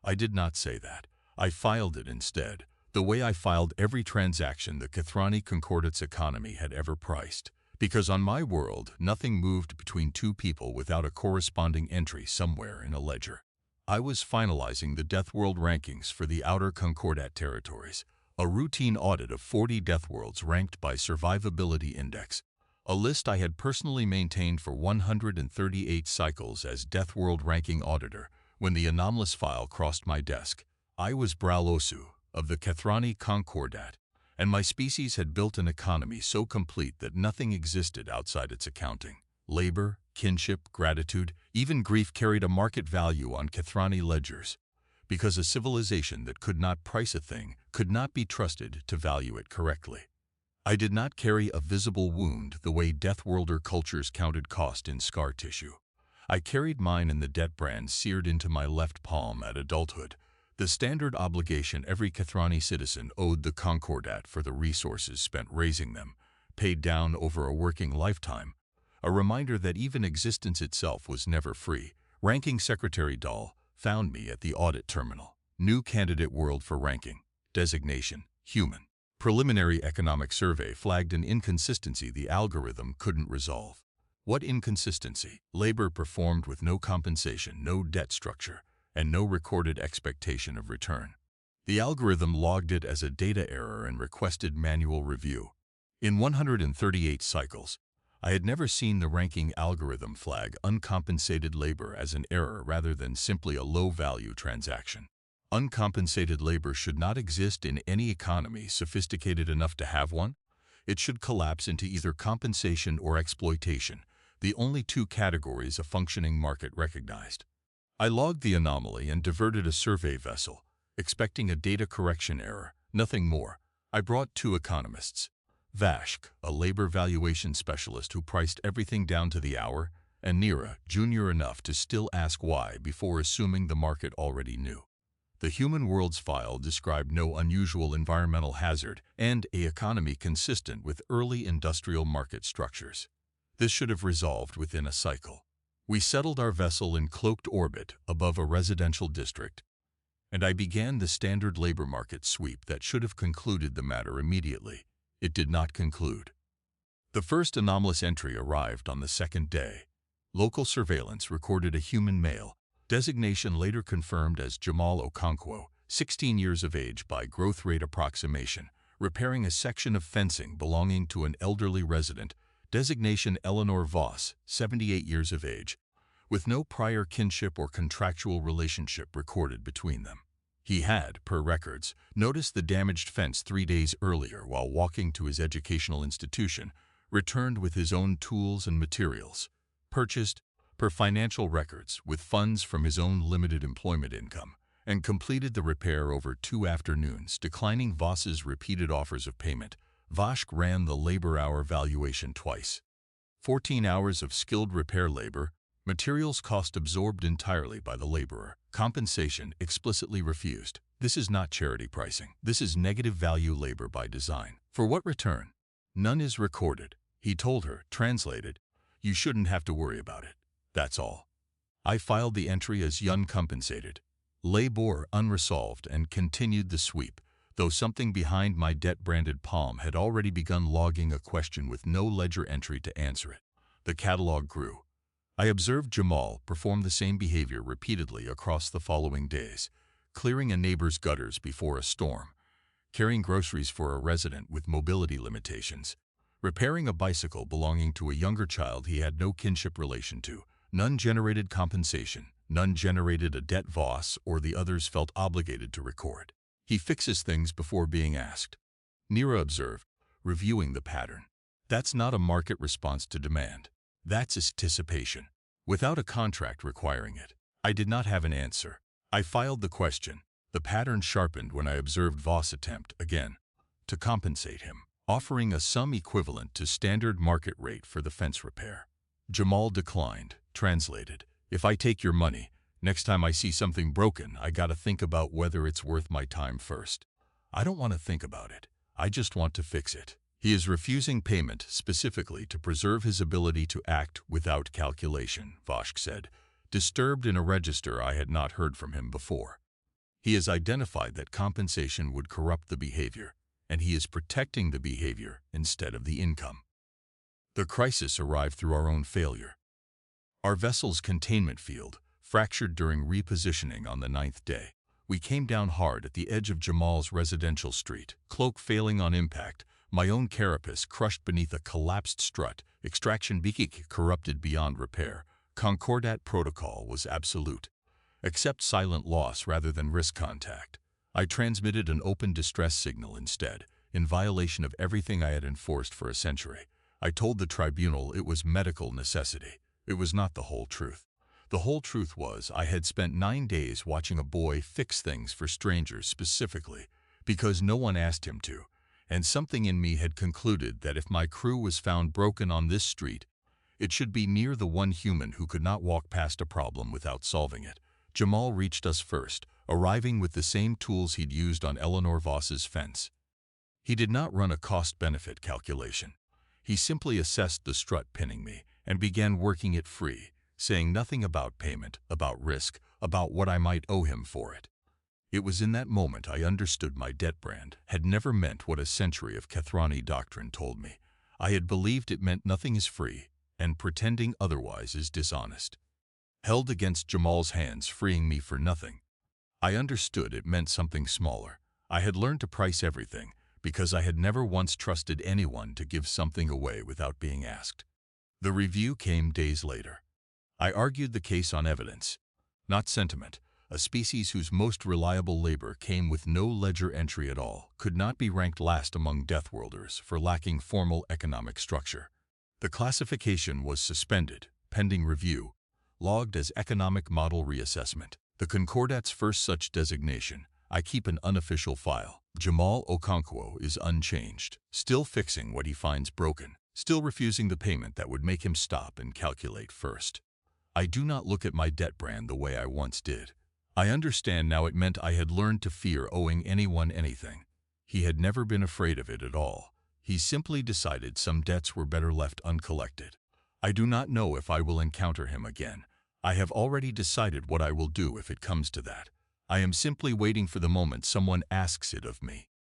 I did not say that. I filed it instead, the way I filed every transaction the Concordat's economy had ever priced. Because on my world, nothing moved between two people without a corresponding entry somewhere in a ledger. I was finalizing the Deathworld rankings for the outer Concordat territories, a routine audit of 40 Deathworlds ranked by survivability index, a list I had personally maintained for 138 cycles as Deathworld ranking auditor. When the anomalous file crossed my desk, I was Bralosu of the Concordat, and my species had built an economy so complete that nothing existed outside its accounting. Labor, kinship, gratitude, even grief carried a market value on Cathrani ledgers, because a civilization that could not price a thing could not be trusted to value it correctly. I did not carry a visible wound the way Deathworlder cultures counted cost in scar tissue. I carried mine in the debt brand seared into my left palm at adulthood, the standard obligation every Cathrani citizen owed the Concordat for the resources spent raising them, paid down over a working lifetime, a reminder that even existence itself was never free. Ranking Secretary Dahl found me at the audit terminal. New candidate world for ranking. Designation, human. Preliminary economic survey flagged an inconsistency the algorithm couldn't resolve. What inconsistency? Labor performed with no compensation, no debt structure, and no recorded expectation of return. The algorithm logged it as a data error and requested manual review. In 138 cycles, I had never seen the ranking algorithm flag uncompensated labor as an error rather than simply a low-value transaction. Uncompensated labor should not exist in any economy sophisticated enough to have one. It should collapse into either compensation or exploitation, the only two categories a functioning market recognized. I logged the anomaly and diverted a survey vessel, expecting a data correction error, nothing more. I brought two economists, Vashk, a labor valuation specialist who priced everything down to the hour, and Nira, junior enough to still ask why before assuming the market already knew. The Human Worlds file described no unusual environmental hazard and an economy consistent with early industrial market structures. This should have resolved within a cycle. We settled our vessel in cloaked orbit above a residential district, and I began the standard labor market sweep that should have concluded the matter immediately. It did not conclude. The first anomalous entry arrived on the second day. Local surveillance recorded a human male, designation later confirmed as Jamal Okonkwo, 16 years of age by growth rate approximation, repairing a section of fencing belonging to an elderly resident, designation Eleanor Voss, 78 years of age, with no prior kinship or contractual relationship recorded between them. He had, per records, noticed the damaged fence 3 days earlier while walking to his educational institution, returned with his own tools and materials, purchased, per financial records, with funds from his own limited employment income, and completed the repair over 2 afternoons, declining Voss's repeated offers of payment. Vashk ran the labor hour valuation twice. 14 hours of skilled repair labor, materials cost absorbed entirely by the laborer, compensation explicitly refused. This is not charity pricing. This is negative value labor by design. For what return? None is recorded. He told her, translated, "You shouldn't have to worry about it. That's all." I filed the entry as uncompensated, labor unresolved, and continued the sweep, though something behind my debt-branded palm had already begun logging a question with no ledger entry to answer it. The catalog grew. I observed Jamal perform the same behavior repeatedly across the following days, clearing a neighbor's gutters before a storm, carrying groceries for a resident with mobility limitations, repairing a bicycle belonging to a younger child he had no kinship relation to. None generated compensation, none generated a debt Voss or the others felt obligated to record. He fixes things before being asked, Nira observed, reviewing the pattern. That's not a market response to demand. That's anticipation, without a contract requiring it. I did not have an answer. I filed the question. The pattern sharpened when I observed Voss attempt, again, to compensate him, offering a sum equivalent to standard market rate for the fence repair. Jamal declined, translated, "If I take your money, next time I see something broken, I gotta think about whether it's worth my time first. I don't want to think about it. I just want to fix it." He is refusing payment specifically to preserve his ability to act without calculation, Vashk said, disturbed in a register I had not heard from him before. He has identified that compensation would corrupt the behavior, and he is protecting the behavior instead of the income. The crisis arrived through our own failure. Our vessel's containment field fractured during repositioning on the 9th day. We came down hard at the edge of Jamal's residential street, cloak failing on impact, my own carapace crushed beneath a collapsed strut, extraction beak corrupted beyond repair. Concordat protocol was absolute. Accept silent loss rather than risk contact. I transmitted an open distress signal instead, in violation of everything I had enforced for a century. I told the tribunal it was medical necessity. It was not the whole truth. The whole truth was I had spent 9 days watching a boy fix things for strangers specifically because no one asked him to, and something in me had concluded that if my crew was found broken on this street, it should be near the one human who could not walk past a problem without solving it. Jamal reached us first, arriving with the same tools he'd used on Eleanor Voss's fence. He did not run a cost-benefit calculation. He simply assessed the strut pinning me and began working it free, saying nothing about payment, about risk, about what I might owe him for it. It was in that moment I understood my debt brand had never meant what a century of Cathalaugian doctrine told me. I had believed it meant nothing is free, and pretending otherwise is dishonest. Held against Jamal's hands, freeing me for nothing. I understood it meant something smaller. I had learned to price everything, because I had never once trusted anyone to give something away without being asked. The review came days later. I argued the case on evidence, not sentiment. A species whose most reliable labor came with no ledger entry at all could not be ranked last among Deathworlders for lacking formal economic structure. The classification was suspended, pending review, logged as economic model reassessment. The Concordat's first such designation. I keep an unofficial file. Jamal Okonkwo is unchanged, still fixing what he finds broken, still refusing the payment that would make him stop and calculate first. I do not look at my debt brand the way I once did. I understand now it meant I had learned to fear owing anyone anything. He had never been afraid of it at all. He simply decided some debts were better left uncollected. I do not know if I will encounter him again. I have already decided what I will do if it comes to that. I am simply waiting for the moment someone asks it of me.